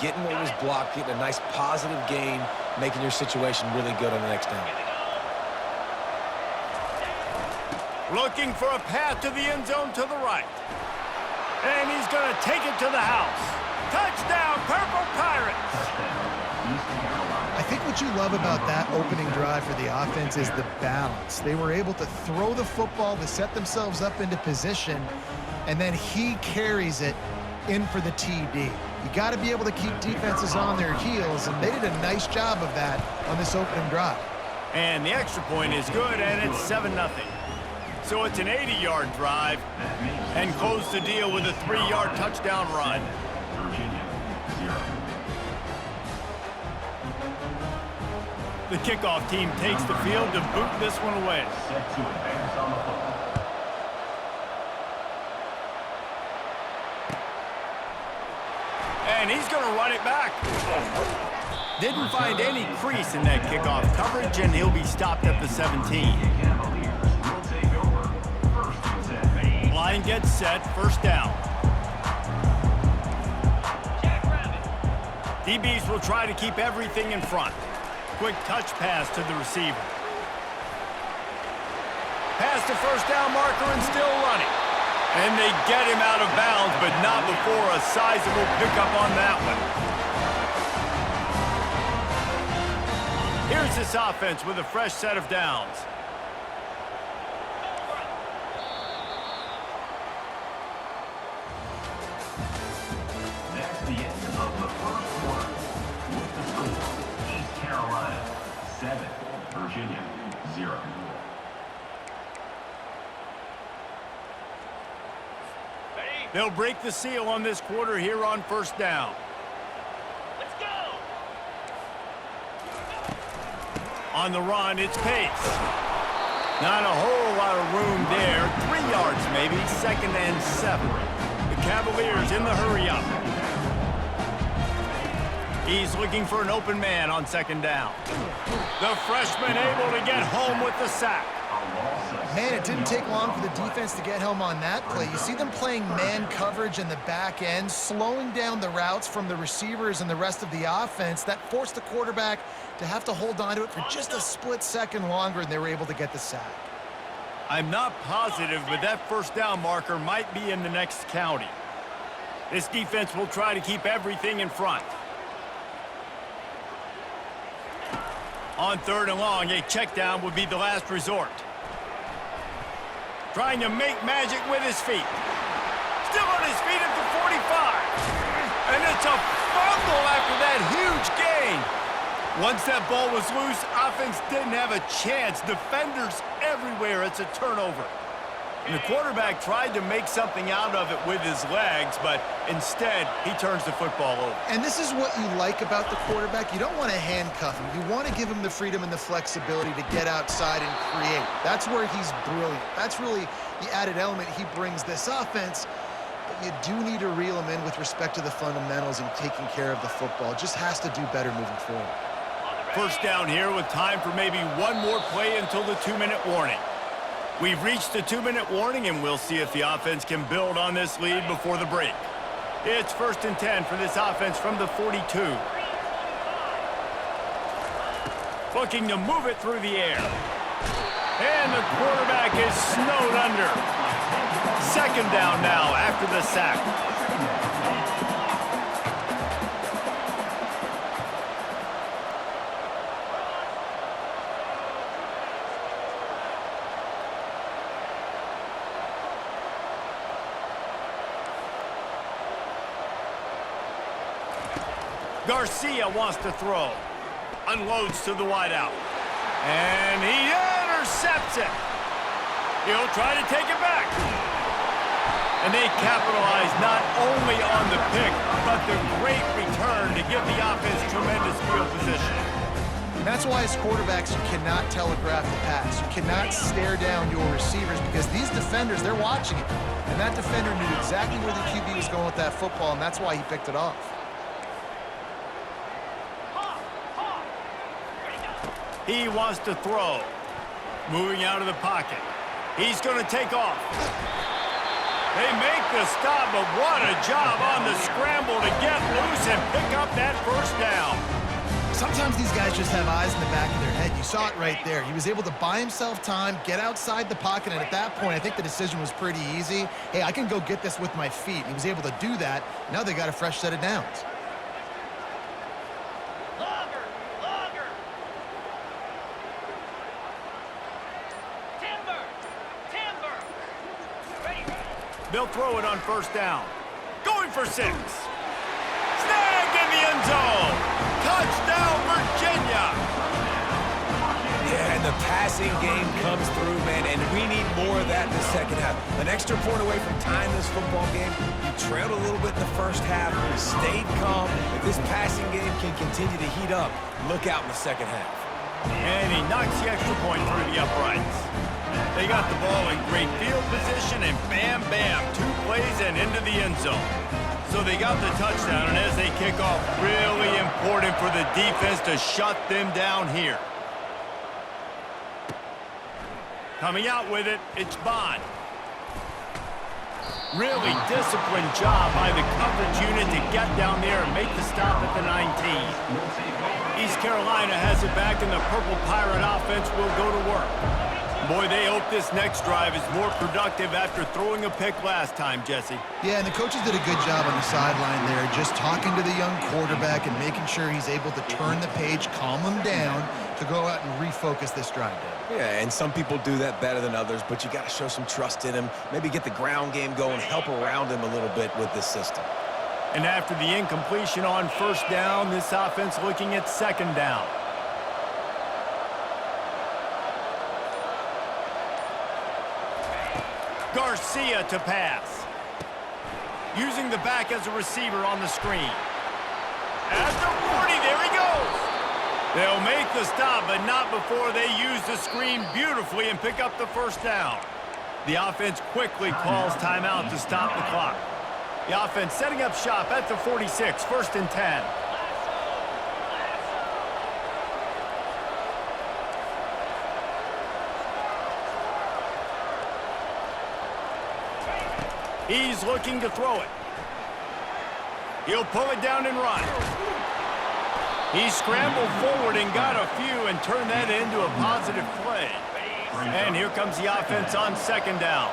getting what was blocked, getting a nice positive gain, making your situation really good on the next down. Looking for a path to the end zone to the right. And he's going to take it to the house. Touchdown, Purple Pirates! I think what you love about that opening drive for the offense is the balance. They were able to throw the football to set themselves up into position, and then he carries it in for the TD. You got to be able to keep defenses on their heels, and they did a nice job of that on this opening drive. And the extra point is good, and it's 7-0. So it's an 80-yard drive, and close the deal with a 3-yard touchdown run. The kickoff team takes the field to boot this one away. And he's going to run it back. Didn't find any crease in that kickoff coverage, and he'll be stopped at the 17. Line gets set, first down. DBs will try to keep everything in front. Quick touch pass to the receiver. Pass to first down marker and still running. And they get him out of bounds, but not before a sizable pickup on that one. Here's this offense with a fresh set of downs. That's the end of the first quarter. With the score, East Carolina 7, Virginia 0. They'll break the seal on this quarter here on first down. Let's go! On the run, it's Pace. Not a whole lot of room there. 3 yards maybe, 2nd and 7. The Cavaliers in the hurry up. He's looking for an open man on 2nd down. The freshman able to get home with the sack. Man, it didn't take long for the defense to get home on that play. You see them playing man coverage in the back end, slowing down the routes from the receivers and the rest of the offense. That forced the quarterback to have to hold on to it for just a split second longer, and they were able to get the sack. I'm not positive, but that first down marker might be in the next county. This defense will try to keep everything in front. On 3rd and long, a check down would be the last resort. Trying to make magic with his feet. Still on his feet at the 45. And it's a fumble after that huge gain. Once that ball was loose, offense didn't have a chance. Defenders everywhere. It's a turnover. And the quarterback tried to make something out of it with his legs, but instead, he turns the football over. And this is what you like about the quarterback. You don't want to handcuff him. You want to give him the freedom and the flexibility to get outside and create. That's where he's brilliant. That's really the added element he brings this offense. But you do need to reel him in with respect to the fundamentals and taking care of the football. Just has to do better moving forward. First down here with time for maybe one more play until the 2-minute warning. We've reached the 2-minute warning, and we'll see if the offense can build on this lead before the break. It's 1st and 10 for this offense from the 42. Looking to move it through the air. And the quarterback is snowed under. 2nd down now after the sack. Garcia wants to throw. Unloads to the wideout. And he intercepts it. He'll try to take it back. And they capitalize not only on the pick, but the great return to give the offense tremendous field position. And that's why as quarterbacks, you cannot telegraph the pass. You cannot stare down your receivers because these defenders, they're watching it. And that defender knew exactly where the QB was going with that football, and that's why he picked it off. He wants to throw. Moving out of the pocket. He's going to take off. They make the stop, but what a job on the scramble to get loose and pick up that first down. Sometimes these guys just have eyes in the back of their head. You saw it right there. He was able to buy himself time, get outside the pocket, and at that point, I think the decision was pretty easy. Hey, I can go get this with my feet. He was able to do that. Now they got a fresh set of downs. Longer, longer. Timber, timber. Ready. They'll throw it on first down. Going for 6. Snagged in the end zone. Touchdown, Virginia. Yeah, and the passing game comes through, man, and we need more of that in the second half. An extra point away from tying this football game. You trailed a little bit in the first half, stayed calm. If this passing game can continue to heat up, look out in the second half. And he knocks the extra point through the uprights. They got the ball in great field position, and bam, bam, 2 plays and into the end zone. So they got the touchdown, and as they kick off, really important for the defense to shut them down here. Coming out with it, it's Bond. Really disciplined job by the coverage unit to get down there and make the stop at the 19. East Carolina has it back, and the Purple Pirate offense will go to work. Boy, they hope this next drive is more productive after throwing a pick last time, Jesse. Yeah, and the coaches did a good job on the sideline there, just talking to the young quarterback and making sure he's able to turn the page, calm him down, to go out and refocus this drive down. Yeah, and some people do that better than others, but you got to show some trust in him. Maybe get the ground game going, help around him a little bit with this system. And after the incompletion on first down, this offense looking at second down. Garcia to pass. Using the back as a receiver on the screen. At the 40, there he goes. They'll make the stop, but not before they use the screen beautifully and pick up the first down. The offense quickly calls timeout to stop the clock. The offense setting up shop at the 46, 1st and 10. He's looking to throw it. He'll pull it down and run. He scrambled forward and got a few and turned that into a positive play. And here comes the offense on second down.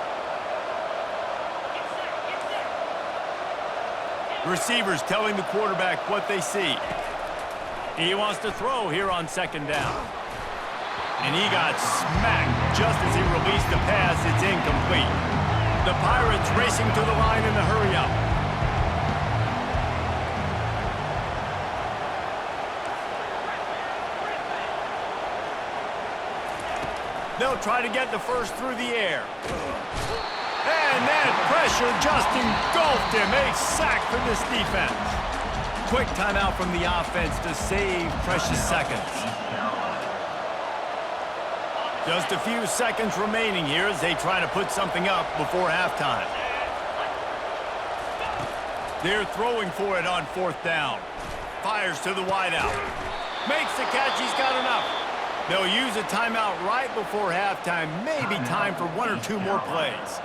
Receivers telling the quarterback what they see. He wants to throw here on second down. And he got smacked just as he released the pass. It's incomplete. The Pirates racing to the line in the hurry-up. They'll try to get the first through the air. And that pressure just engulfed him. A sack for this defense. Quick timeout from the offense to save precious seconds. Just a few seconds remaining here as they try to put something up before halftime. They're throwing for it on 4th down. Fires to the wideout. Makes the catch. He's got enough. They'll use a timeout right before halftime. Maybe time for 1 or 2 more plays.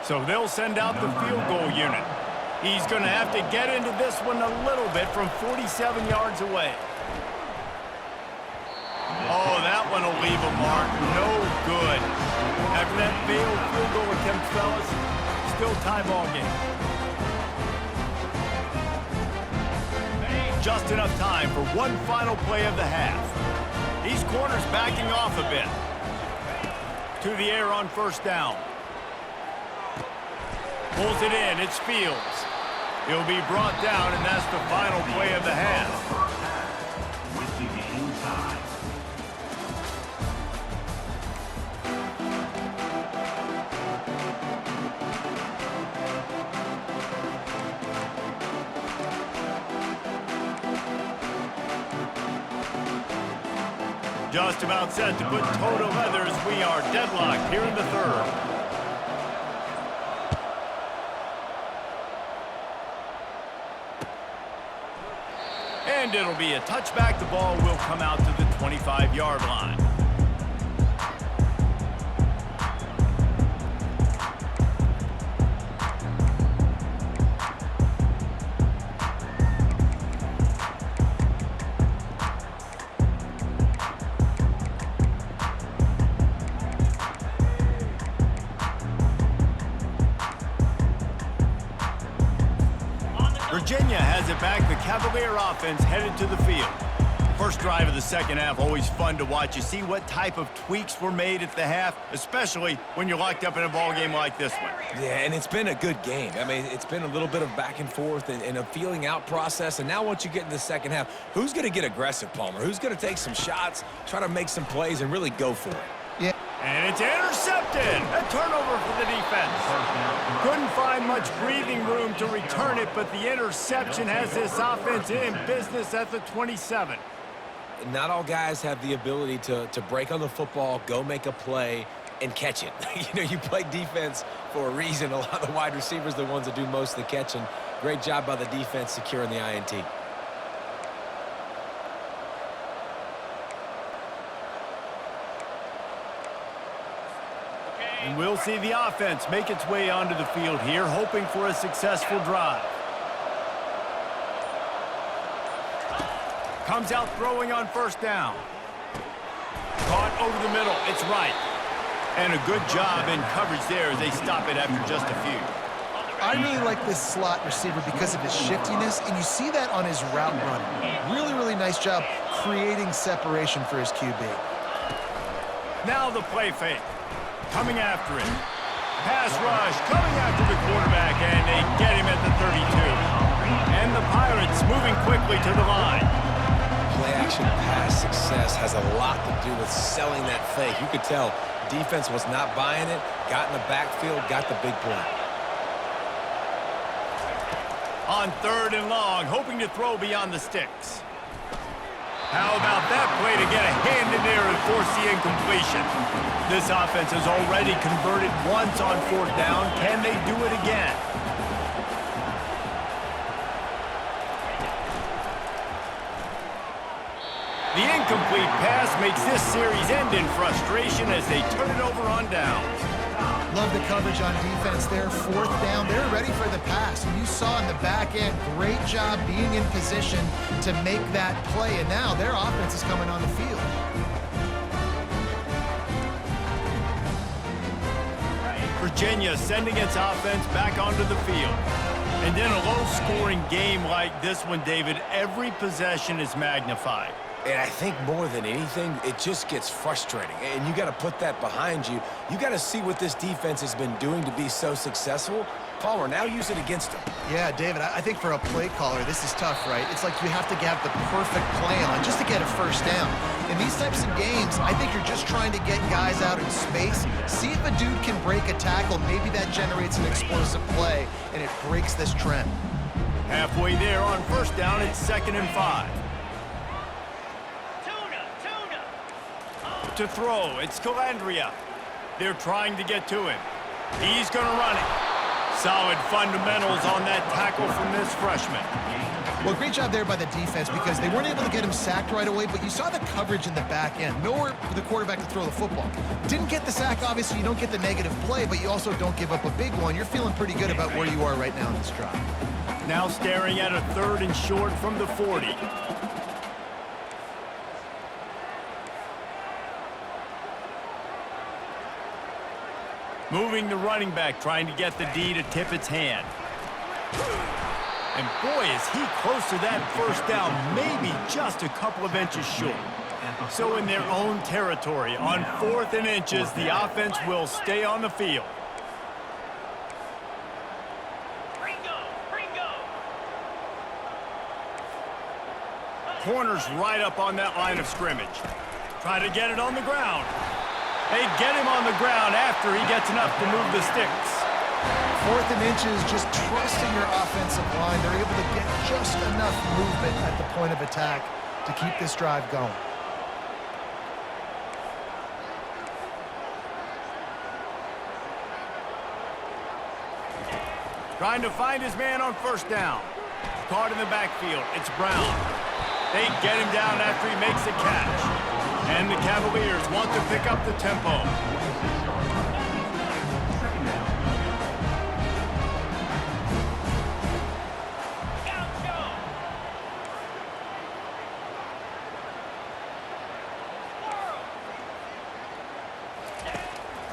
So they'll send out the field goal unit. He's going to have to get into this one a little bit from 47 yards away. Oh, that one will leave a mark. No good. After that failed field goal attempt, fellas, still tie ball game. Just enough time for one final play of the half. These corners backing off a bit. To the air on first down. Pulls it in. It's Fields. He'll be brought down, and that's the final play of the half. With the game tied. Just about set to put toe to leather as we are deadlocked here in the third. And it'll be a touchback. The ball will come out to the 25-yard line. Virginia has it back. The Cavalier offense headed to the field. First drive of the second half, always fun to watch. You see what type of tweaks were made at the half, especially when you're locked up in a ball game like this one. Yeah, and it's been a good game. I mean, it's been a little bit of back and forth and a feeling out process. And now once you get in the second half, who's going to get aggressive, Palmer? Who's going to take some shots, try to make some plays, and really go for it? Yeah. And it's intercepted. A turnover for the defense. Couldn't find much breathing room to return it, but the interception has this offense in business at the 27. Not all guys have the ability to break on the football, go make a play, and catch it. You know, you play defense for a reason. A lot of the wide receivers are the ones that do most of the catching. Great job by the defense securing the INT. And we'll see the offense make its way onto the field here, hoping for a successful drive. Comes out throwing on first down. Caught over the middle. It's right. And a good job in coverage there as they stop it after just a few. I really like this slot receiver because of his shiftiness, and you see that on his route running. Really, really nice job creating separation for his QB. Now the play fake. Coming after it. Pass rush coming after the quarterback, and they get him at the 32. And the Pirates moving quickly to the line. Play-action pass success has a lot to do with selling that fake. You could tell defense was not buying it, got in the backfield, got the big play. On third and long, hoping to throw beyond the sticks. How about that play to get a hand in there and force the incompletion? This offense has already converted once on fourth down. Can they do it again? The incomplete pass makes this series end in frustration as they turn it over on downs. Love the coverage on defense there. Fourth down, they're ready for the pass. And you saw in the back end, great job being in position to make that play. And now their offense is coming on the field. Virginia sending its offense back onto the field. And in a low-scoring game like this one, David, every possession is magnified. And I think more than anything, it just gets frustrating. And you got to put that behind you. You got to see what this defense has been doing to be so successful. Palmer, now use it against them. Yeah, David, I think for a play caller, this is tough, right? It's like you have to have the perfect play on just to get a first down. In these types of games, I think you're just trying to get guys out in space, see if a dude can break a tackle. Maybe that generates an explosive play, and it breaks this trend. Halfway there on first down, it's 2nd and 5. To throw, it's Calandria. They're trying to get to him. He's going to run it. Solid fundamentals on that tackle from this freshman. Well, great job there by the defense because they weren't able to get him sacked right away, but you saw the coverage in the back end. Nowhere for the quarterback to throw the football. Didn't get the sack, obviously. You don't get the negative play, but you also don't give up a big one. You're feeling pretty good about where you are right now in this drive. Now staring at a 3rd and short from the 40. Moving the running back, trying to get the D to tip its hand. And boy, is he close to that first down, maybe just a couple of inches short. So in their own territory, on 4th and inches, the offense will stay on the field. Corners right up on that line of scrimmage. Try to get it on the ground. They get him on the ground after he gets enough to move the sticks. 4th and inches, just trusting your offensive line. They're able to get just enough movement at the point of attack to keep this drive going. Trying to find his man on first down. Caught in the backfield. It's Brown. They get him down after he makes the catch. And the Cavaliers want to pick up the tempo.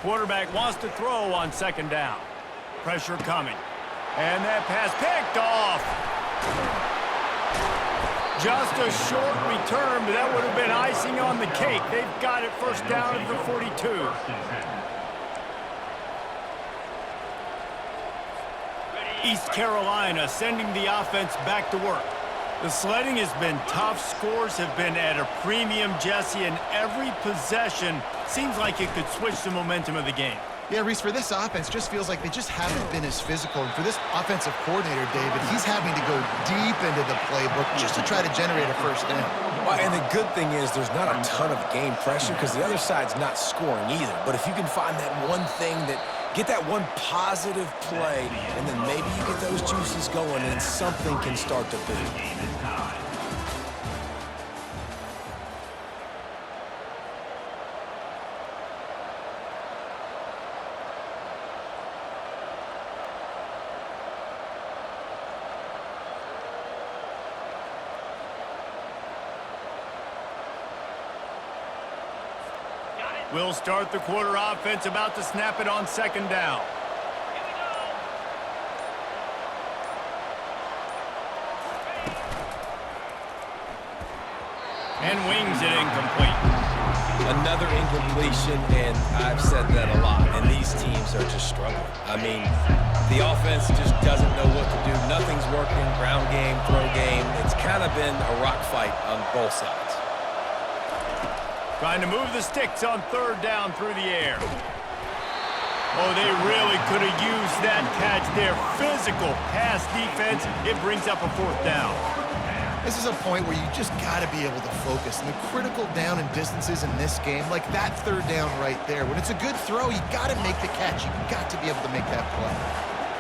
Quarterback wants to throw on second down. Pressure coming. And that pass picked off. Just a short return, but that would have been icing on the cake. They've got it first down at the 42. East Carolina sending the offense back to work. The sledding has been tough. Scores have been at a premium, Jesse, and every possession seems like it could switch the momentum of the game. Yeah, Reese, for this offense, just feels like they just haven't been as physical. And for this offensive coordinator, David, he's having to go deep into the playbook just to try to generate a first down. Well, and the good thing is there's not a ton of game pressure because the other side's not scoring either. But if you can find that one thing that get that one positive play, and then maybe you get those juices going, and something can start to boom. We'll start the quarter offense, about to snap it on second down. Here we go. And wings it incomplete. Another incompletion, and I've said that a lot, and these teams are just struggling. I mean, the offense just doesn't know what to do. Nothing's working, ground game, throw game. It's kind of been a rock fight on both sides. Trying to move the sticks on third down through the air. Oh, they really could have used that catch there. Physical pass defense. It brings up a fourth down. This is a point where you just got to be able to focus. And the critical down and distances in this game, like that third down right there, when it's a good throw, you got to make the catch. You got to be able to make that play.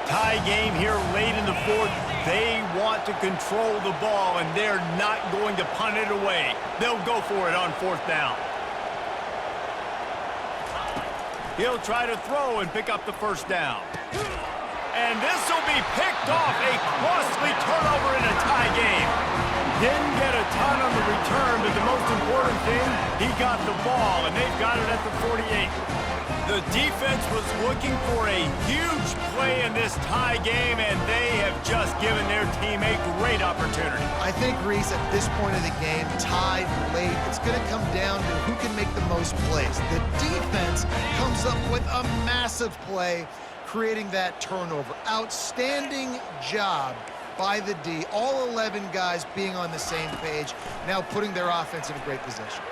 Tie game here late in the fourth. They want to control the ball, and they're not going to punt it away. They'll go for it on fourth down. He'll try to throw and pick up the first down. And this will be picked off. A costly turnover in a tie game. Didn't get a ton on the return, but the most important thing, he got the ball, and they've got it at the 48. The defense was looking for a huge play in this tie game, and they have just given their team a great opportunity. I think, Reese, at this point of the game, tied late, it's going to come down to who can make the most plays. The defense comes up with a massive play, creating that turnover. Outstanding job by the D. All 11 guys being on the same page, now putting their offense in a great position.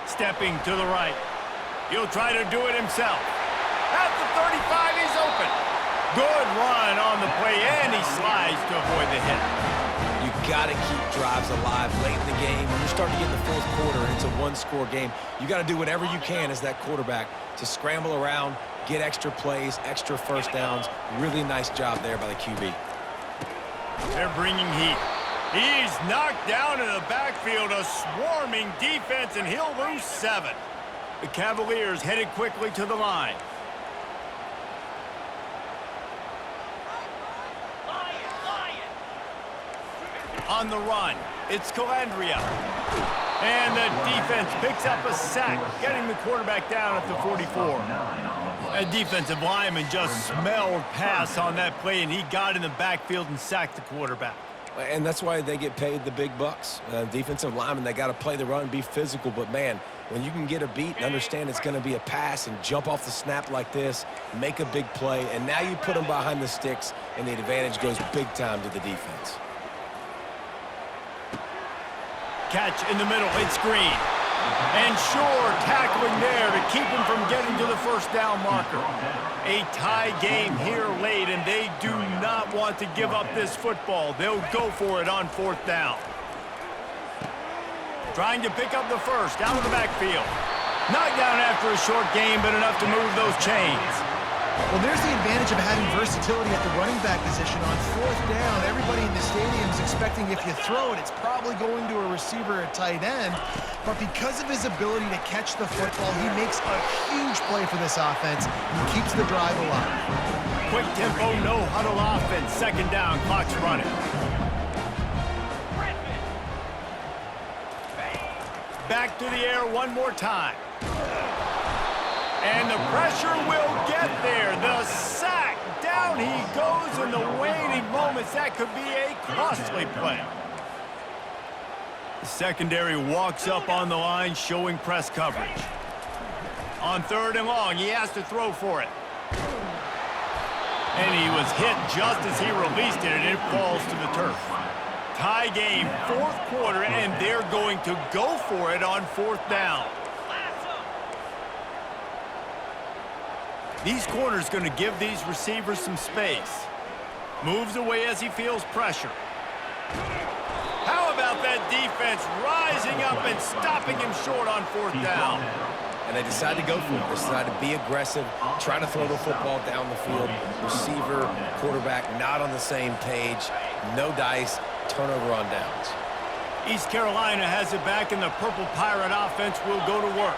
Stepping to the right. He'll try to do it himself. At the 35, he's open. Good run on the play, and he slides to avoid the hit. You got to keep drives alive late in the game. When you're starting to get in the fourth quarter and it's a one-score game, you got to do whatever you can as that quarterback to scramble around, get extra plays, extra first downs. Really nice job there by the QB. They're bringing heat. He's knocked down in the backfield, a swarming defense, and he'll lose 7. The Cavaliers headed quickly to the line. On the run, it's Calandria. And the defense picks up a sack, getting the quarterback down at the 44. A defensive lineman just smelled pass on that play, and he got in the backfield and sacked the quarterback. And that's why they get paid the big bucks. Defensive linemen, they got to play the run, be physical. But, man, when you can get a beat and understand it's going to be a pass and jump off the snap like this, make a big play, and now you put them behind the sticks, and the advantage goes big time to the defense. Catch in the middle, it's Green. And Shore tackling there to keep him from getting to the first down marker. A tie game here late, and they do not want to give up this football. They'll go for it on fourth down. Trying to pick up the first out of the backfield. Knocked down after a short game, but enough to move those chains. Well, there's the advantage of having versatility at the running back position. On fourth down, everybody in the stadium is expecting if you throw it, it's probably going to a receiver or tight end. But because of his ability to catch the football, he makes a huge play for this offense and keeps the drive alive. Quick tempo, no huddle offense. Second down, clock's running. Back to the air one more time. And the pressure will get there. The sack. Down he goes in the waning moments. That could be a costly play. The secondary walks up on the line, showing press coverage. On third and long, he has to throw for it. And he was hit just as he released it, and it falls to the turf. Tie game, fourth quarter, and they're going to go for it on fourth down. These corners going to give these receivers some space. Moves away as he feels pressure. How about that defense rising up and stopping him short on fourth down? And they decide to go for it. They decide to be aggressive, try to throw the football down the field. Receiver, quarterback, not on the same page. No dice, turnover on downs. East Carolina has it back, and the Purple Pirate offense will go to work.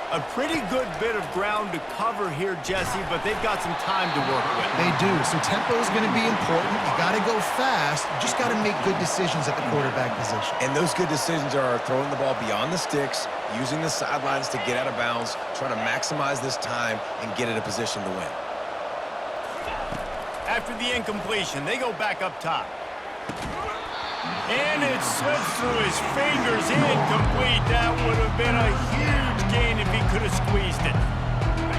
A pretty good bit of ground to cover here, Jesse, but they've got some time to work with. They do, so tempo is going to be important. You got to go fast. You just got to make good decisions at the quarterback position. And those good decisions are throwing the ball beyond the sticks, using the sidelines to get out of bounds, trying to maximize this time and get in a position to win. After the incompletion, they go back up top. And it slips through his fingers, incomplete. That would have been a huge gain if he could have squeezed it.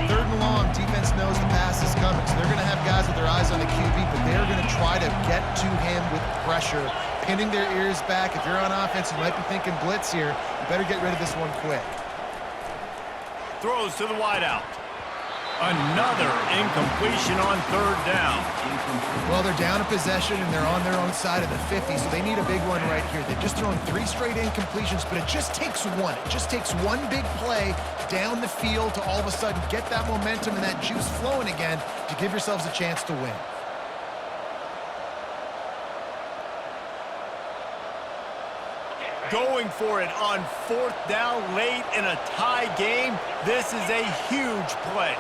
Third and long, defense knows the pass is coming, so they're going to have guys with their eyes on the QB, but they're going to try to get to him with pressure, pinning their ears back. If you're on offense, you might be thinking blitz here. You better get rid of this one quick. Throws to the wideout. Another incompletion on third down. Well, they're down a possession, and they're on their own side of the 50, so they need a big one right here. They've just thrown 3 straight incompletions, but it just takes one. It just takes one big play down the field to all of a sudden get that momentum and that juice flowing again to give yourselves a chance to win. Going for it on fourth down late in a tie game. This is a huge play.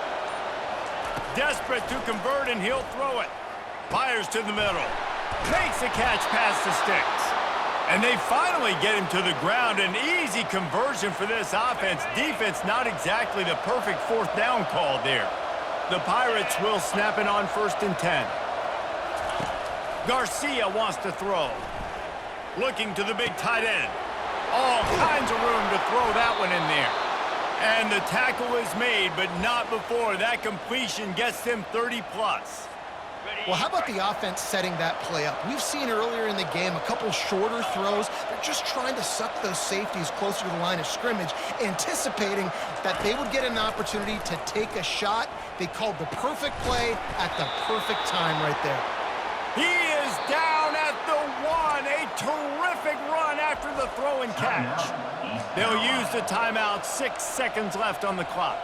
Desperate to convert, and he'll throw it. Fires to the middle. Makes a catch past the sticks. And they finally get him to the ground. An easy conversion for this offense. Defense not exactly the perfect fourth down call there. The Pirates will snap it on 1st and 10. Garcia wants to throw. Looking to the big tight end. All kinds of room to throw that one in there. And the tackle is made, but not before that completion gets them 30-plus. Well, how about the offense setting that play up? We've seen earlier in the game a couple shorter throws. They're just trying to suck those safeties closer to the line of scrimmage, anticipating that they would get an opportunity to take a shot. They called the perfect play at the perfect time right there. He is down at the 1. A terrific run after the throw and catch. They'll use the timeout. 6 seconds left on the clock.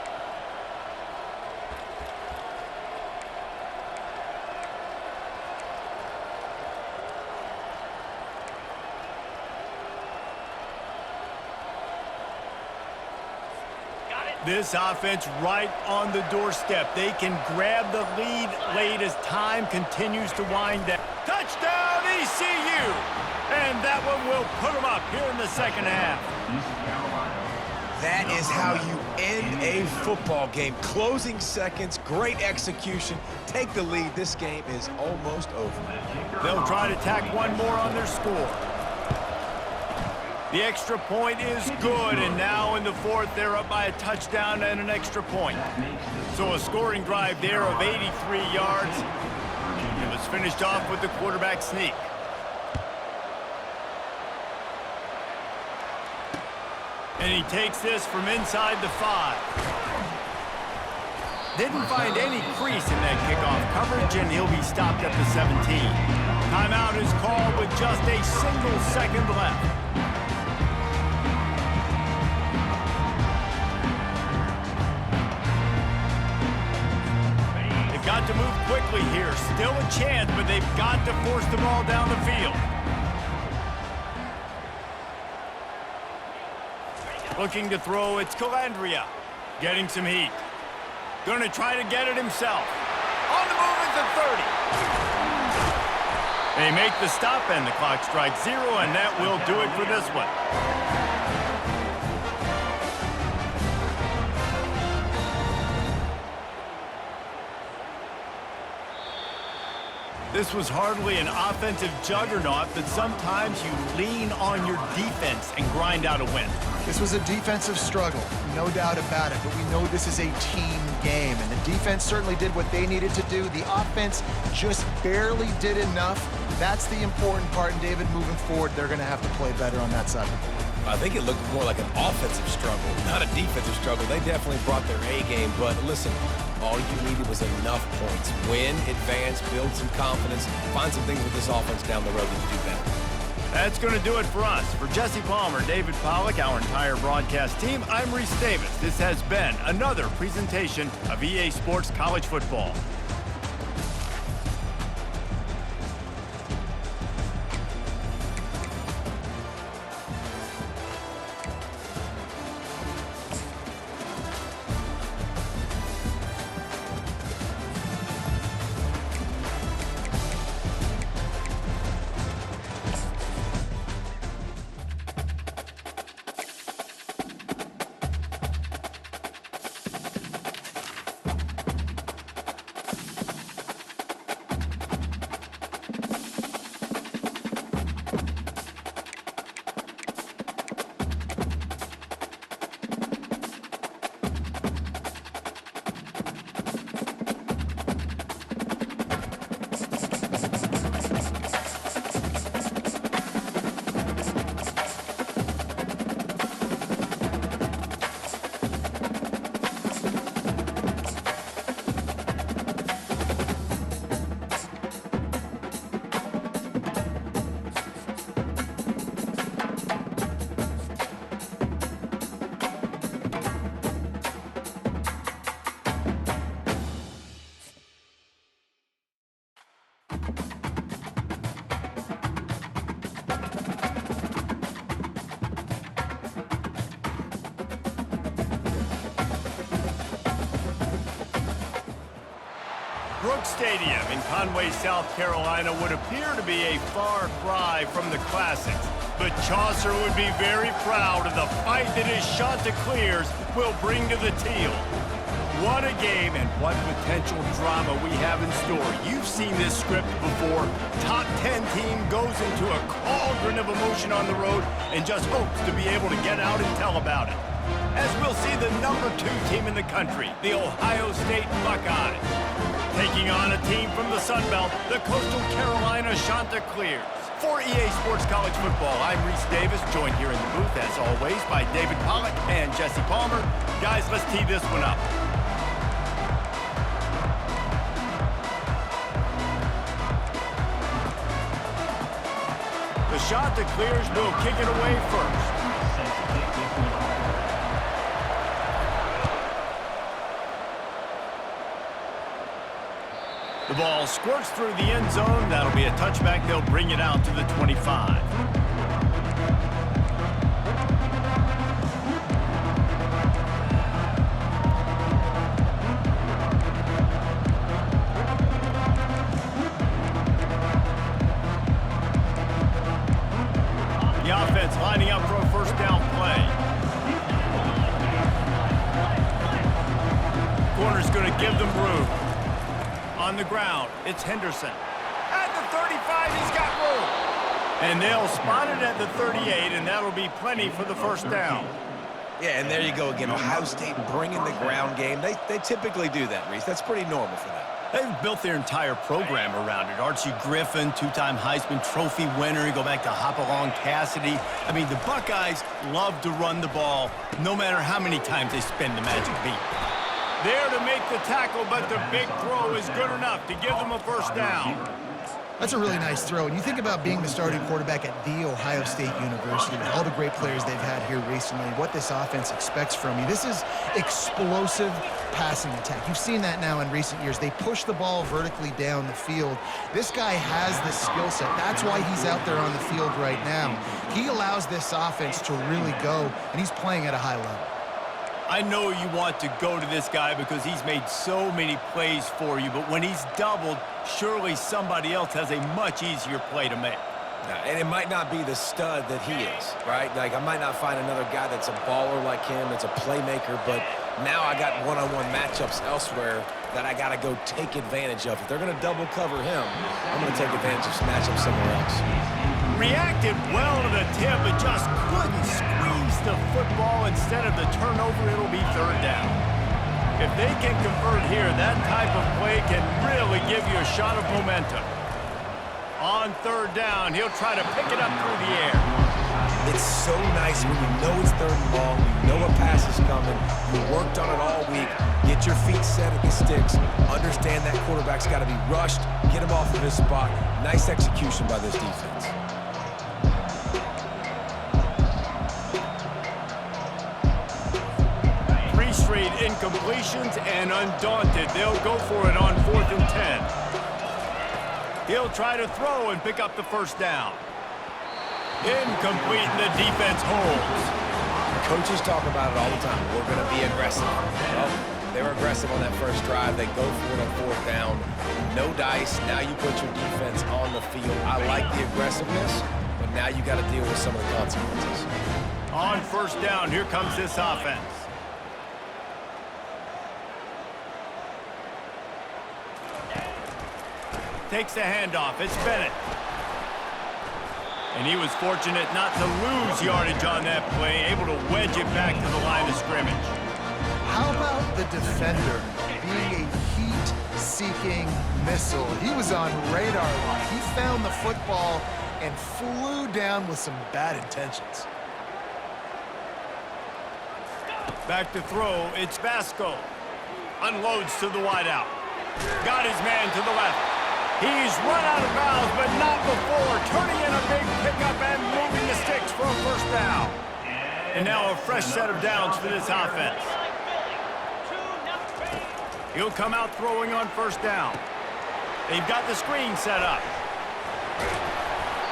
This offense right on the doorstep. They can grab the lead late as time continues to wind down. Touchdown, ECU! And that one will put them up here in the second half. That is how you end a football game. Closing seconds, great execution. Take the lead. This game is almost over. They'll try to tack one more on their score. The extra point is good, and now in the fourth, they're up by a touchdown and an extra point. So a scoring drive there of 83 yards. It was finished off with the quarterback sneak. And he takes this from inside the 5. Didn't find any crease in that kickoff coverage, and he'll be stopped at the 17. Timeout is called with just a single second left. quickly here. Still a chance, but they've got to force the ball down the field. Looking to throw, it's Calandria. Getting some heat. Going to try to get it himself. On the move at the 30. They make the stop and the clock strikes 0, and that will do it for this one. This was hardly an offensive juggernaut, but sometimes you lean on your defense and grind out a win. This was a defensive struggle, no doubt about it, but we know this is a team game, and the defense certainly did what they needed to do. The offense just barely did enough. That's the important part, and David, moving forward, they're going to have to play better on that side. I think it looked more like an offensive struggle, not a defensive struggle. They definitely brought their A game, but listen, all you needed was enough points. Win, advance, build some confidence, find some things with this offense down the road that you do better. That's going to do it for us. For Jesse Palmer, David Pollack, our entire broadcast team, I'm Reese Davis. This has been another presentation of EA Sports College Football. Brooks Stadium in Conway, South Carolina would appear to be a far cry from the classics, but Chaucer would be very proud of the fight that his Chanticleers will bring to the Teal. What a game and what potential drama we have in store. You've seen this script before. Top 10 team goes into a cauldron of emotion on the road and just hopes to be able to get out and tell about it. As we'll see the number 2 team in the country, the Ohio State Buckeyes, taking on a team from the Sun Belt, the Coastal Carolina Chanticleers. For EA Sports College Football, I'm Reese Davis, joined here in the booth, as always, by David Pollack and Jesse Palmer. Guys, let's tee this one up. The Chanticleers will kick it away first. The ball squirts through the end zone. That'll be a touchback. They'll bring it out to the 25. The offense lining up for a first down play. Corner's going to give them room. On the ground, it's Henderson. At the 35, he's got room. And they'll spot it at the 38, and that'll be plenty for the first down. Yeah, and there you go again. Ohio State bringing the ground game. They typically do that, Reese. That's pretty normal for them. They've built their entire program around it. Archie Griffin, 2-time Heisman Trophy winner. You go back to Hopalong Cassidy. I mean, the Buckeyes love to run the ball, no matter how many times they spin the magic beat. There to make the tackle, but the big throw is good enough to give them a first down. That's a really nice throw. And you think about being the starting quarterback at The Ohio State University, with all the great players they've had here recently, what this offense expects from you. This is explosive passing attack. You've seen that now in recent years. They push the ball vertically down the field. This guy has the skill set. That's why he's out there on the field right now. He allows this offense to really go, and he's playing at a high level. I know you want to go to this guy because he's made so many plays for you, but when he's doubled, surely somebody else has a much easier play to make. And it might not be the stud that he is, right? Like, I might not find another guy that's a baller like him, that's a playmaker, but now I got one-on-one matchups elsewhere that I got to go take advantage of. If they're going to double cover him, I'm going to take advantage of matchups somewhere else. Reacted well to the tip, but just couldn't squeeze the football. Instead of the turnover, it'll be third down. If they can convert here, that type of play can really give you a shot of momentum. On third down, he'll try to pick it up through the air. It's so nice when you know it's third and long, you know a pass is coming, you worked on it all week, get your feet set at the sticks, understand that quarterback's got to be rushed, get him off of his spot. Nice execution by this defense. 3 straight incompletions, and undaunted, they'll go for it on 4th and 10. He'll try to throw and pick up the first down. Incomplete, and the defense holds. Coaches talk about it all the time. We're going to be aggressive. Well, they were aggressive on that first drive. They go for it on 4th down. No dice. Now you put your defense on the field. I like the aggressiveness, but now you got to deal with some of the consequences. On 1st down, here comes this offense. Takes the handoff. It's Bennett. And he was fortunate not to lose yardage on that play, able to wedge it back to the line of scrimmage. How about the defender being a heat-seeking missile? He was on radar lock. He found the football and flew down with some bad intentions. Back to throw, it's Vasco. Unloads to the wideout. Got his man to the left. He's run out of bounds, but not before turning in a big pickup and moving the sticks for a first down. And now a fresh set of downs for this offense. He'll come out throwing on 1st down. They've got the screen set up.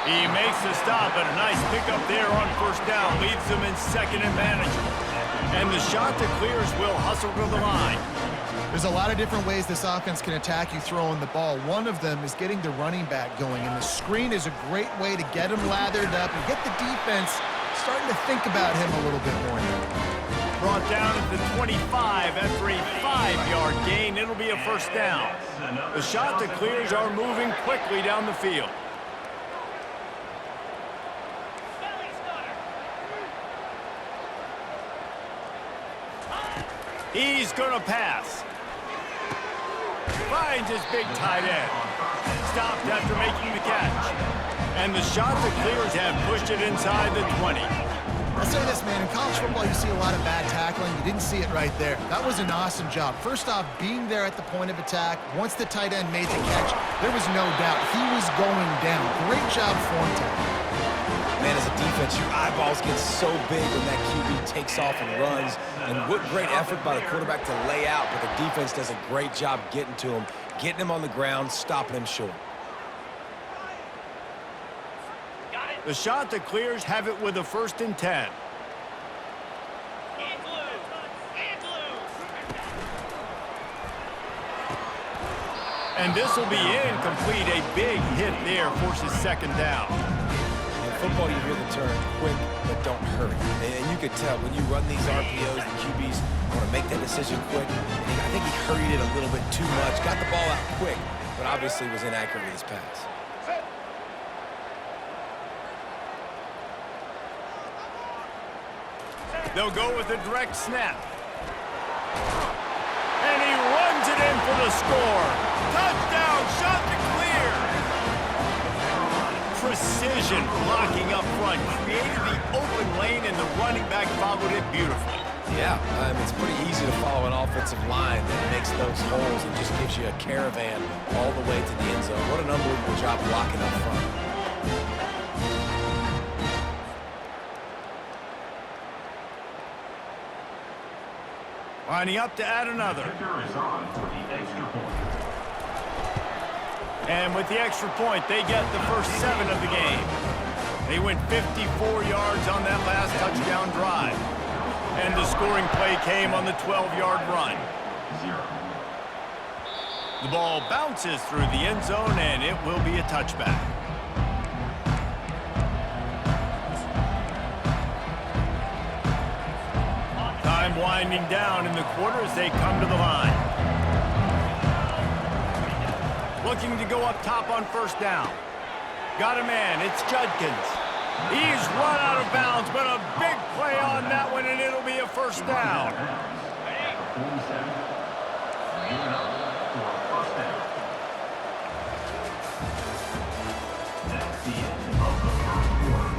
He makes the stop, but a nice pickup there on 1st down leaves them in 2nd and manageable. And the shot to clears will hustle to the line. There's a lot of different ways this offense can attack you throwing the ball. One of them is getting the running back going, and the screen is a great way to get him lathered up and get the defense starting to think about him a little bit more now. Brought down at the 25 after a 5-yard gain. It'll be a first down. The shot to clears are moving quickly down the field. He's going to pass. Finds his big tight end. Stopped after making the catch. And the shot to clears have pushed it inside the 20. I'll say this, man. In college football, you see a lot of bad tackling. You didn't see it right there. That was an awesome job. First off, being there at the point of attack. Once the tight end made the catch, there was no doubt he was going down. Great job form tackling. Man, as a defense, your eyeballs get so big when that QB takes off and runs. And what great effort by the quarterback to lay out, but the defense does a great job getting to him, getting him on the ground, stopping him short. The shot to clears have it with a 1st and 10. And this will be incomplete. A big hit there forces 2nd down. In football, you hear the term quick, but don't hurry. And you could tell when you run these RPOs, the QBs want to make that decision quick. And I think he hurried it a little bit too much. Got the ball out quick, but obviously was inaccurate with his pass. They'll go with a direct snap. And he runs it in for the score. Touchdown, shot to clear. Precision blocking up front. Created the open lane, and the running back followed it beautifully. Yeah, it's pretty easy to follow an offensive line that makes those holes and just gives you a caravan all the way to the end zone. What an unbelievable job blocking up front. Lining up to add another. Kicker is on for the extra point. And with the extra point, they get the first 7 of the game. They went 54 yards on that last touchdown drive. And the scoring play came on the 12-yard run. 0. The ball bounces through the end zone, and it will be a touchback. Time winding down in the quarter as they come to the line. Looking to go up top on first down. Got a man, it's Judkins. He's run out of bounds, but a big play on that one, and it'll be a first down. 47. Given up for a first down. That's the end of the first quarter.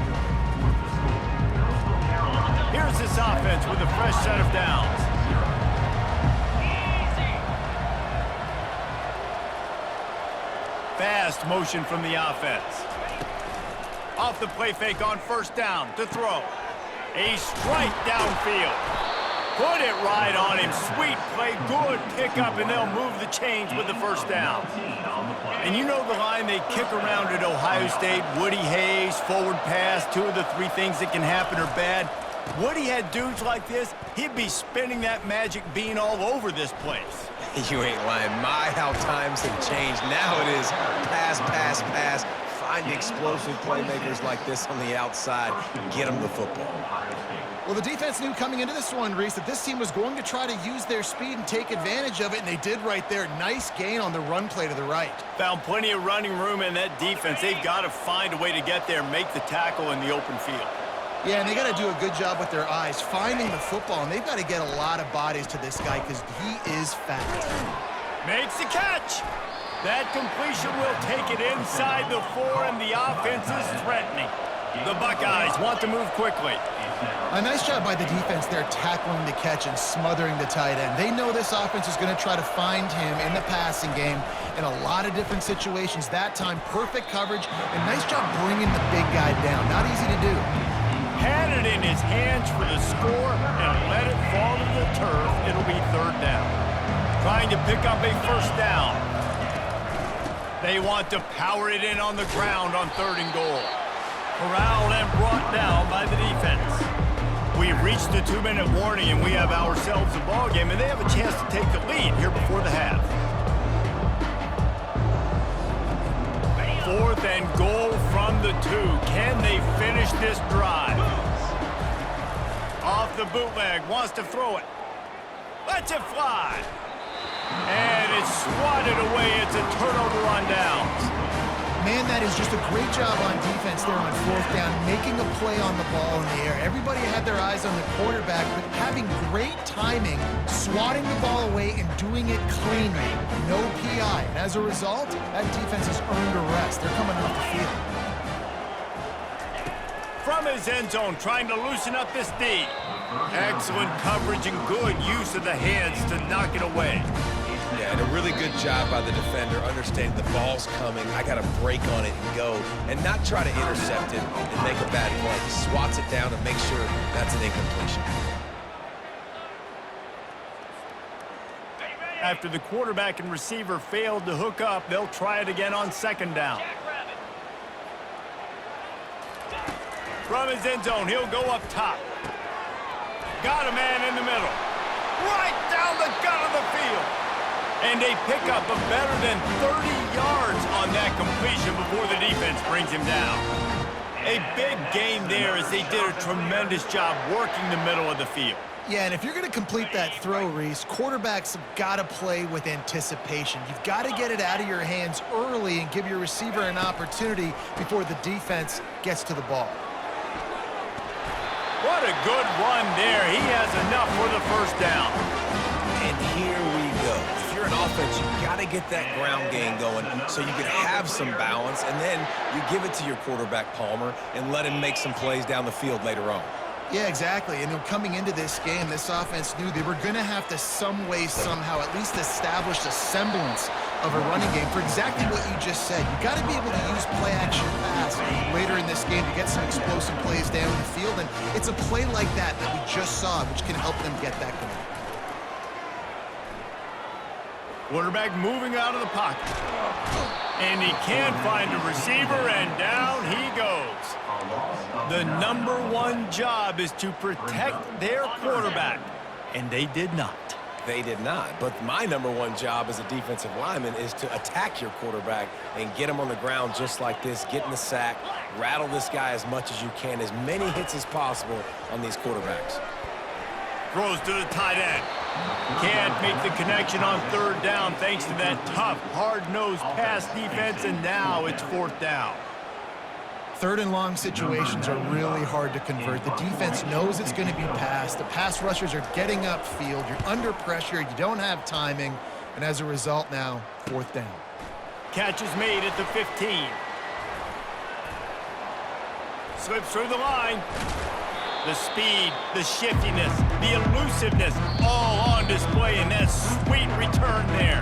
With the score, Coastal Carolina. Here's this offense with a fresh set of downs. Fast motion from the offense. Off the play fake on first down to throw. A strike downfield. Put it right on him. Sweet play, good pickup, and they'll move the chains with the first down. And you know the line they kick around at Ohio State, Woody Hayes, forward pass, 2 of the 3 things that can happen are bad. Woody had dudes like this, he'd be spinning that magic bean all over this place. You ain't lying. My, how times have changed. Now it is pass, pass, pass. Find explosive playmakers like this on the outside. Get them the football. Well, the defense knew coming into this one, Reese, that this team was going to try to use their speed and take advantage of it, and they did right there. Nice gain on the run play to the right. Found plenty of running room in that defense. They've got to find a way to get there, make the tackle in the open field. Yeah, and they got to do a good job with their eyes, finding the football, and they've got to get a lot of bodies to this guy because he is fast. Makes the catch. That completion will take it inside the 4, and the offense is threatening. The Buckeyes want to move quickly. A nice job by the defense there tackling the catch and smothering the tight end. They know this offense is going to try to find him in the passing game in a lot of different situations. That time, perfect coverage, and nice job bringing the big guy down. Not easy to do. Had it in his hands for the score and let it fall to the turf. It'll be third down. Trying to pick up a first down. They want to power it in on the ground on 3rd and goal. Corralled and brought down by the defense. We've reached the 2-minute warning, and we have ourselves a ball game, and they have a chance to take the lead here before the half. 4th and goal from the 2. Can they finish this drive? Off the bootleg, wants to throw it. Lets it fly. And it's swatted away. It's a turnover on downs. Man, that is just a great job on defense there on 4th down, making a play on the ball in the air. Everybody had their eyes on the quarterback, but having great timing, swatting the ball away and doing it cleanly. No PI. And as a result, that defense has earned a rest. They're coming off the field. From his end zone, trying to loosen up this D. Excellent coverage and good use of the hands to knock it away. Yeah, and a really good job by the defender, understanding the ball's coming. I got to break on it and go, and not try to intercept it and make a bad play. He swats it down and makes sure that's an incompletion. After the quarterback and receiver failed to hook up, they'll try it again on 2nd down. From his end zone, he'll go up top. Got a man in the middle. Right down the gut of the field. And they pick up a better than 30 yards on that completion before the defense brings him down. A big gain there as they did a tremendous job working the middle of the field. Yeah, and if you're going to complete that throw, Reese, quarterbacks have got to play with anticipation. You've got to get it out of your hands early and give your receiver an opportunity before the defense gets to the ball. What a good run there. He has enough for the first down. And here we go. If you're an offense, you've got to get that ground game going so you can have some balance, and then you give it to your quarterback, Palmer, and let him make some plays down the field later on. Yeah, exactly. And coming into this game, this offense knew they were going to have to some way, somehow, at least establish a semblance of a running game for exactly what you just said. You got to be able to use play-action pass later in this game to get some explosive plays down the field. And it's a play like that that we just saw, which can help them get that going. Quarterback moving out of the pocket. And he can't find a receiver, and down he goes. The number one job is to protect their quarterback, and they did not. They did not. But my number one job as a defensive lineman is to attack your quarterback and get him on the ground just like this, get in the sack, rattle this guy as much as you can, as many hits as possible on these quarterbacks. Throws to the tight end. Can't make the connection on third down thanks to that tough, hard-nosed pass defense, and now it's fourth down. Third and long situations are really hard to convert. The defense knows it's going to be passed. The pass rushers are getting upfield. You're under pressure. You don't have timing. And as a result now, fourth down. Catch is made at the 15. Slips through the line. The speed, the shiftiness, the elusiveness, all on display in that sweet return there.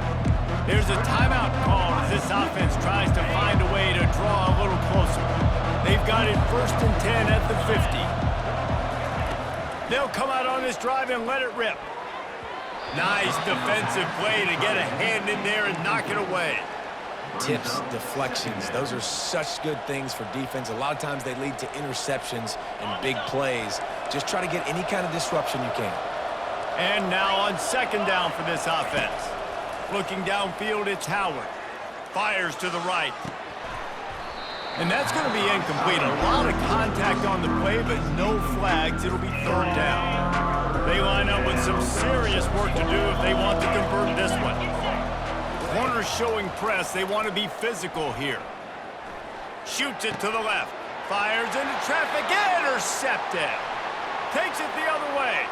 There's a timeout call as this offense tries to find a way to draw a little closer. They've got it 1st and 10 at the 50. They'll come out on this drive and let it rip. Nice defensive play to get a hand in there and knock it away. Tips, deflections, those are such good things for defense. A lot of times they lead to interceptions and big plays. Just try to get any kind of disruption you can. And now on second down for this offense. Looking downfield, it's Howard. Fires to the right. And that's going to be incomplete. A lot of contact on the play, but no flags. It'll be third down. They line up with some serious work to do if they want to convert this one. Corners showing press. They want to be physical here. Shoots it to the left. Fires into traffic. Intercepted. Takes it the other way.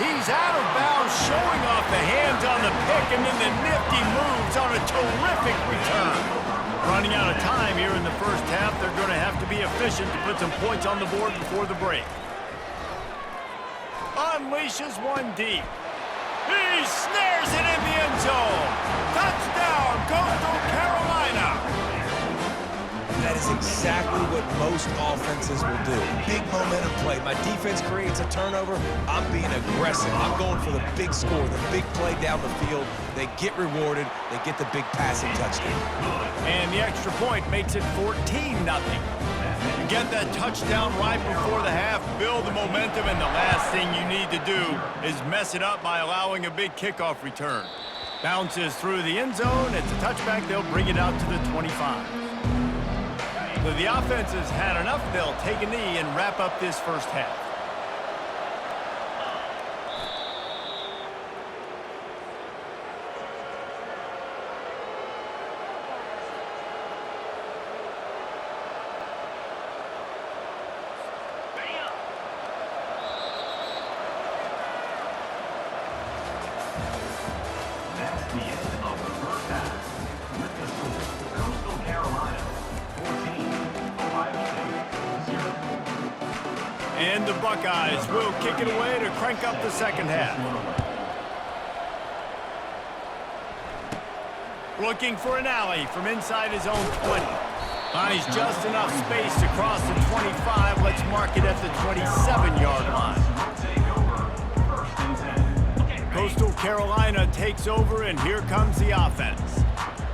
He's out of bounds, showing off the hands on the pick, and then the nifty moves on a terrific return. Running out of time here in the first half. They're going to have to be efficient to put some points on the board before the break. Unleashes one deep. He snares it in the end zone. Touchdown, Coastal Carolina. That is exactly what most offenses will do. Big momentum play. My defense creates a turnover. I'm being aggressive. I'm going for the big score, the big play down the field. They get rewarded. They get the big passing touchdown. And the extra point makes it 14-0. You get that touchdown right before the half, build the momentum, and the last thing you need to do is mess it up by allowing a big kickoff return. Bounces through the end zone. It's a touchback. They'll bring it out to the 25. So the offense has had enough. They'll take a knee and wrap up this first half. That's the end of the first half. With the score, Coastal Carolina 14, Ohio State 0. And the Buckeyes will kick it away to crank up the second half. Looking for an alley from inside his own 20. Finds just enough space to cross the 25. Let's mark it at the 27-yard line. Coastal Carolina takes over, and here comes the offense.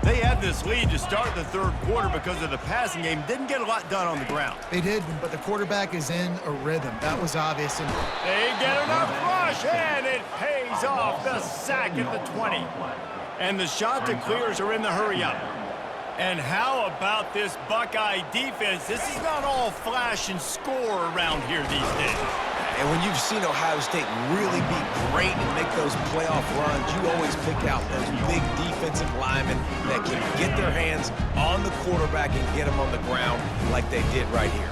They had this lead to start the third quarter because of the passing game. Didn't get a lot done on the ground. They did, but the quarterback is in a rhythm. That was obvious. And They get enough rush, and it pays off. The sack at the 20. And the shot to clears are in the hurry-up. And how about this Buckeye defense? This is not all flash and score around here these days. And when you've seen Ohio State really be great and make those playoff runs, you always pick out those big defensive linemen that can get their hands on the quarterback and get him on the ground like they did right here.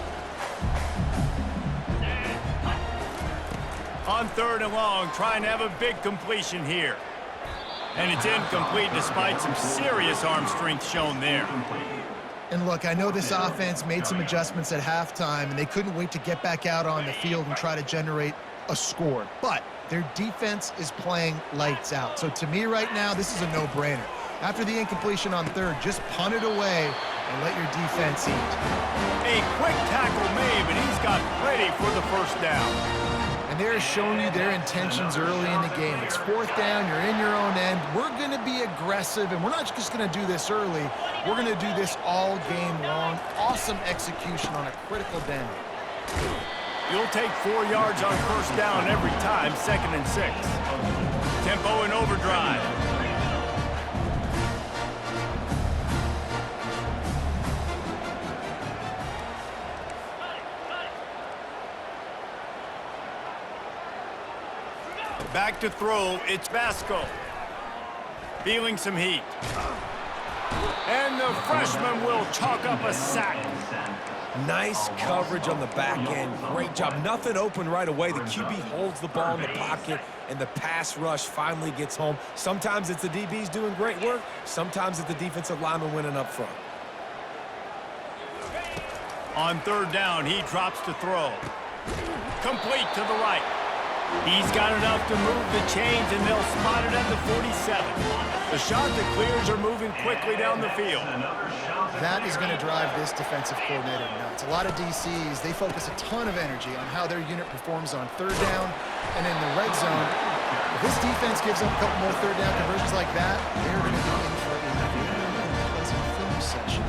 On third and long, trying to have a big completion here. And it's incomplete despite some serious arm strength shown there. And look, I know this offense made some adjustments at halftime, and they couldn't wait to get back out on the field and try to generate a score. But their defense is playing lights out. So to me right now, this is a no-brainer. After the incompletion on third, just punt it away and let your defense eat. A quick tackle made, but he's got plenty for the first down. And they're showing you their intentions early in the game. It's fourth down, you're in your own end. We're going to be aggressive, and we're not just going to do this early. We're going to do this all game long. Awesome execution on a critical down. You'll take 4 yards on first down every time, 2nd and 6. Tempo and overdrive. Back to throw, it's Vasco. Feeling some heat. And the freshman will chalk up a sack. Nice coverage on the back end. Great job. Nothing open right away. The QB holds the ball in the pocket, and the pass rush finally gets home. Sometimes it's the DBs doing great work. Sometimes it's the defensive lineman winning up front. On third down, he drops to throw. Complete to the right. He's got enough to move the chains, and they'll spot it at the 47. The shot that clears are moving quickly down the field. That is going to drive this defensive coordinator nuts. A lot of DCs, they focus a ton of energy on how their unit performs on third down and in the red zone. If this defense gives up a couple more third down conversions like that, they're going to be in for a very unpleasant film session.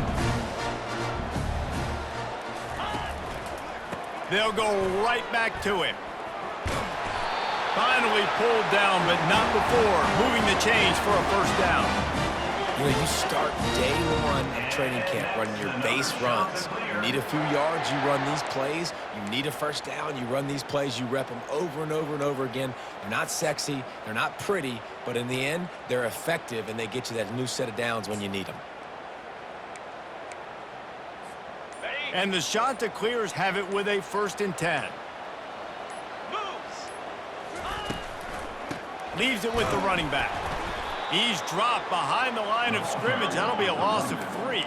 They'll go right back to him. Finally pulled down, but not before moving the chains for a first down. You know, you start day one of training camp running your base runs. You need a few yards, you run these plays. You need a first down, you run these plays. You rep them over and over and over again. They're not sexy, they're not pretty, but in the end, they're effective, and they get you that new set of downs when you need them. And the Chanticleers have it with a 1st and 10. Leaves it with the running back. He's dropped behind the line of scrimmage. That'll be a loss of 3.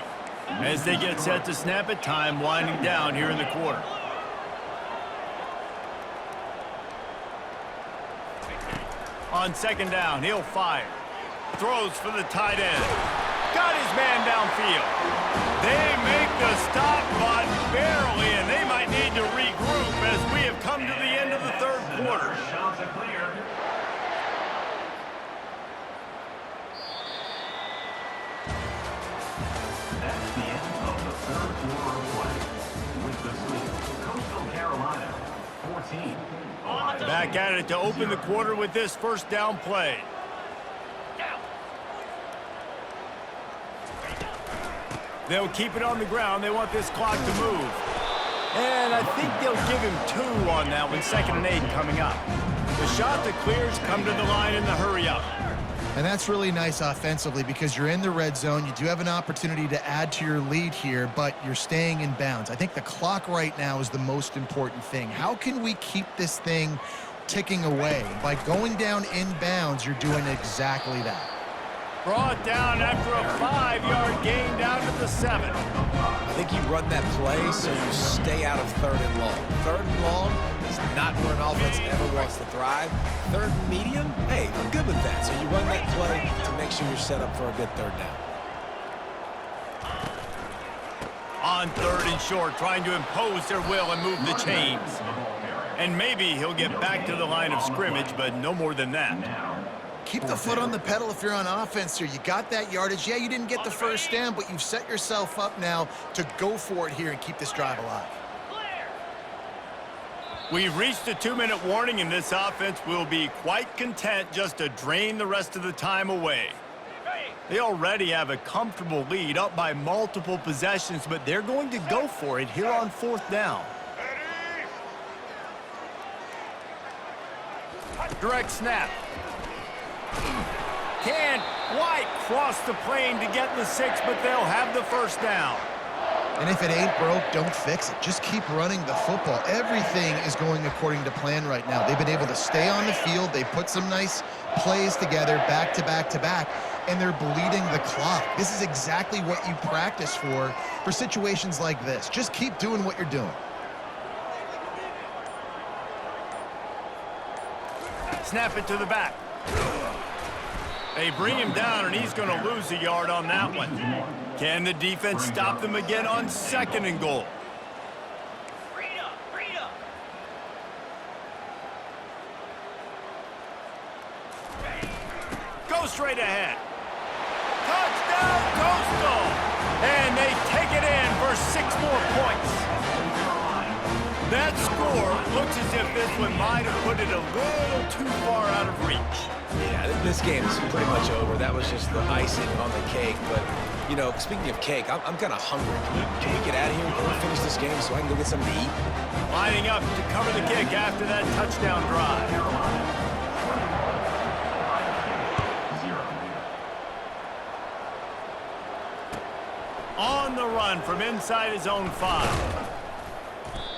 As they get set to snap it, time winding down here in the quarter. On 2nd down, he'll fire. Throws for the tight end. Got his man downfield. They make the stop, but barely, and they might need to regroup as we have come to the end of the 3rd quarter. That's the end of the 3rd quarter of play. With the sweep, Coastal Carolina, 14. Ohio Back at it to open the quarter with this first down play. They'll keep it on the ground. They want this clock to move. And I think they'll give him 2 on that one, 2nd and 8 coming up. The shot that clears come to the line in the hurry-up. And that's really nice offensively because you're in the red zone. You do have an opportunity to add to your lead here, but you're staying in bounds. I think the clock right now is the most important thing. How can we keep this thing ticking away? By going down in bounds, you're doing exactly that. Brought down after a 5-yard gain down to the 7. I think you run that play so you stay out of 3rd and long. 3rd and long is not where an offense ever wants to thrive. 3rd and medium, hey, I'm good with that. So you run that play to make sure you're set up for a good 3rd down. On 3rd and short, trying to impose their will and move the chains. And maybe he'll get back to the line of scrimmage, but no more than that. Keep the foot on the pedal if you're on offense here. You got that yardage. Yeah, you didn't get the first down, but you've set yourself up now to go for it here and keep this drive alive. We've reached a 2-minute warning, and this offense will be quite content just to drain the rest of the time away. They already have a comfortable lead, up by multiple possessions, but they're going to go for it here on 4th down. Direct snap. Can't quite cross the plane to get the 6, but they'll have the first down. And if it ain't broke, don't fix it. Just keep running the football. Everything is going according to plan right now. They've been able to stay on the field. They put some nice plays together back to back to back, and they're bleeding the clock. This is exactly what you practice for situations like this. Just keep doing what you're doing. Snap it to the back. They bring him down, and he's going to lose a yard on that one. Can the defense stop them again on 2nd and goal? Freedom. Go straight ahead. Touchdown, Coastal! And they take it in for 6 more points. That score looks as if this one might have put it a little too far out of reach. Yeah, this game is pretty much over. That was just the icing on the cake. But, you know, speaking of cake, I'm kind of hungry. Can we get out of here? Can we finish this game so I can go get something to eat? Lining up to cover the kick after that touchdown drive. On the run from inside his own 5.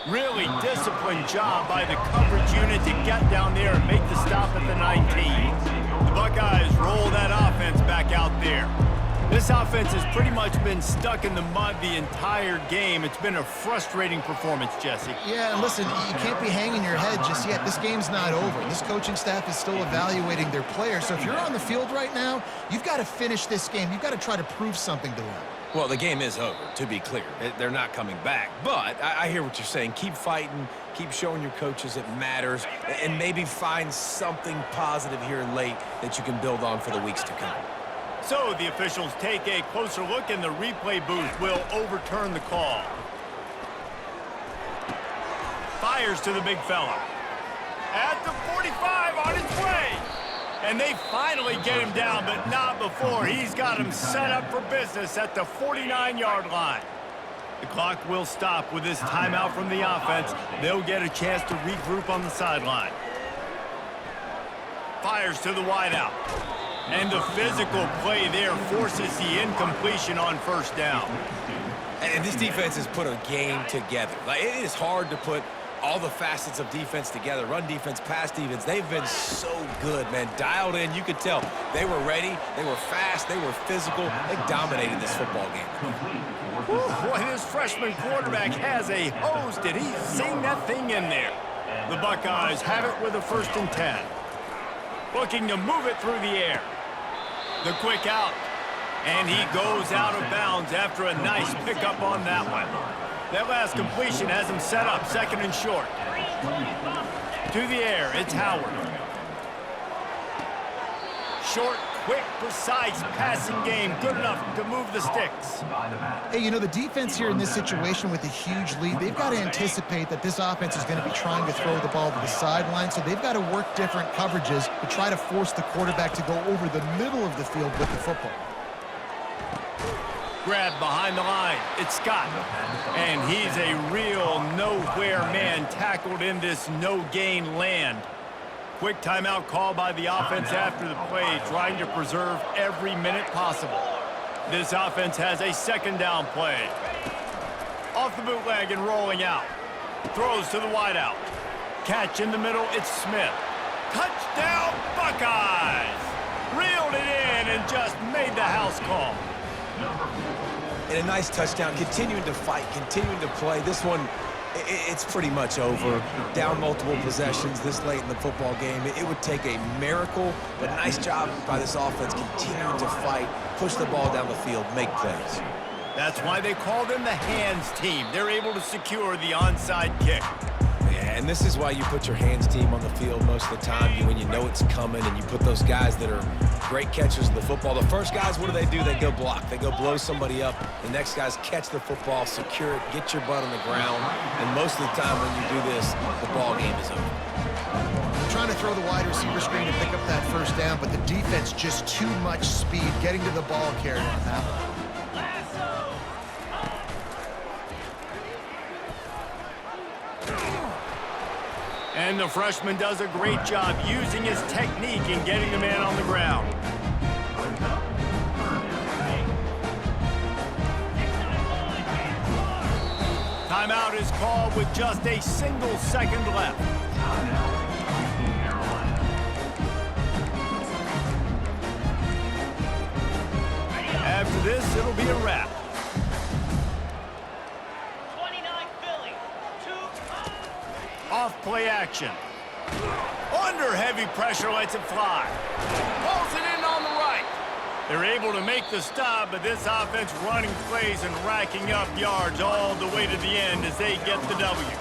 Really disciplined job by the coverage unit to get down there and make the stop at the 19. The Buckeyes roll that offense back out there. This offense has pretty much been stuck in the mud the entire game. It's been a frustrating performance, Jesse. Yeah, and listen, you can't be hanging your head just yet. This game's not over. This coaching staff is still evaluating their players. So if you're on the field right now, you've got to finish this game. You've got to try to prove something to them. Well, the game is over, to be clear. They're not coming back. But I hear what you're saying. Keep fighting. Keep showing your coaches it matters. And maybe find something positive here late that you can build on for the weeks to come. So the officials take a closer look, and the replay booth will overturn the call. Fires to the big fella. At the 45, on his way. And they finally get him down, but not before. He's got him set up for business at the 49-yard line. The clock will stop with this timeout from the offense. They'll get a chance to regroup on the sideline. Fires to the wideout. And the physical play there forces the incompletion on 1st down. And this defense has put a game together. Like, it is hard to put all the facets of defense together. Run defense, pass defense. They've been so good, man. Dialed in. You could tell they were ready. They were fast. They were physical. They dominated this football game. Boy, this freshman quarterback has a hose. Did he sing that thing in there? The Buckeyes have it with a 1st and 10. Looking to move it through the air. The quick out. And he goes out of bounds after a nice pickup on that one. That last completion has him set up 2nd and short. To the air, it's Howard. Short, quick, precise passing game. Good enough to move the sticks. Hey, you know, the defense here in this situation with a huge lead, they've got to anticipate that this offense is going to be trying to throw the ball to the sideline, so they've got to work different coverages to try to force the quarterback to go over the middle of the field with the football. Grab behind the line. It's Scott. And he's a real nowhere man tackled in this no-gain land. Quick timeout call by the offense after the play, trying to preserve every minute possible. This offense has a 2nd down play. Off the bootleg and rolling out. Throws to the wideout. Catch in the middle, it's Smith. Touchdown, Buckeyes! Reeled it in and just made the house call. And a nice touchdown, continuing to fight, continuing to play. This one, it's pretty much over. Down multiple possessions this late in the football game. It would take a miracle, but nice job by this offense continuing to fight, push the ball down the field, make plays. That's why they call them the hands team. They're able to secure the onside kick. Yeah, and this is why you put your hands team on the field most of the time when you know it's coming, and you put those guys that are great catchers of the football. The first guys, what do? They go block. They go blow somebody up. The next guys catch the football, secure it, get your butt on the ground. And most of the time when you do this, the ball game is over. They're trying to throw the wide receiver screen to pick up that 1st down, but the defense just too much speed getting to the ball carrier on that one. And the freshman does a great job using his technique and getting the man on the ground. Timeout is called with just a single second left. After this, it'll be a wrap. 29 Philly. 2. Off play action. Under heavy pressure, lets it fly. Pulls it in on the right. They're able to make the stop, but this offense running plays and racking up yards all the way to the end as they get the W.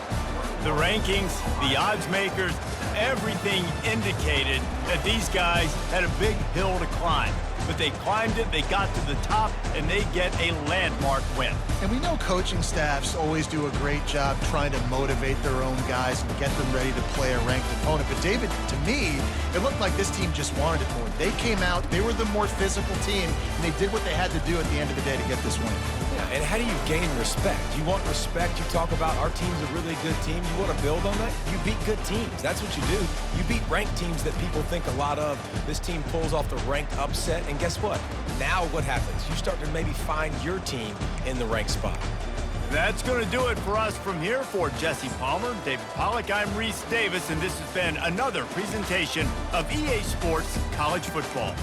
The rankings, the odds makers, everything indicated that these guys had a big hill to climb. But they climbed it, they got to the top, and they get a landmark win. And we know coaching staffs always do a great job trying to motivate their own guys and get them ready to play a ranked opponent. But David, to me, it looked like this team just wanted it more. They came out, they were the more physical team, and they did what they had to do at the end of the day to get this win. Yeah, and how do you gain respect? You want respect. You talk about our team's a really good team. You want to build on that? You beat good teams. That's what you do. You beat ranked teams that people think a lot of. This team pulls off the ranked upset, and guess what? Now what happens? You start to maybe find your team in the ranked spot. That's going to do it for us from here. For Jesse Palmer, David Pollack, I'm Reese Davis, and this has been another presentation of EA Sports College Football.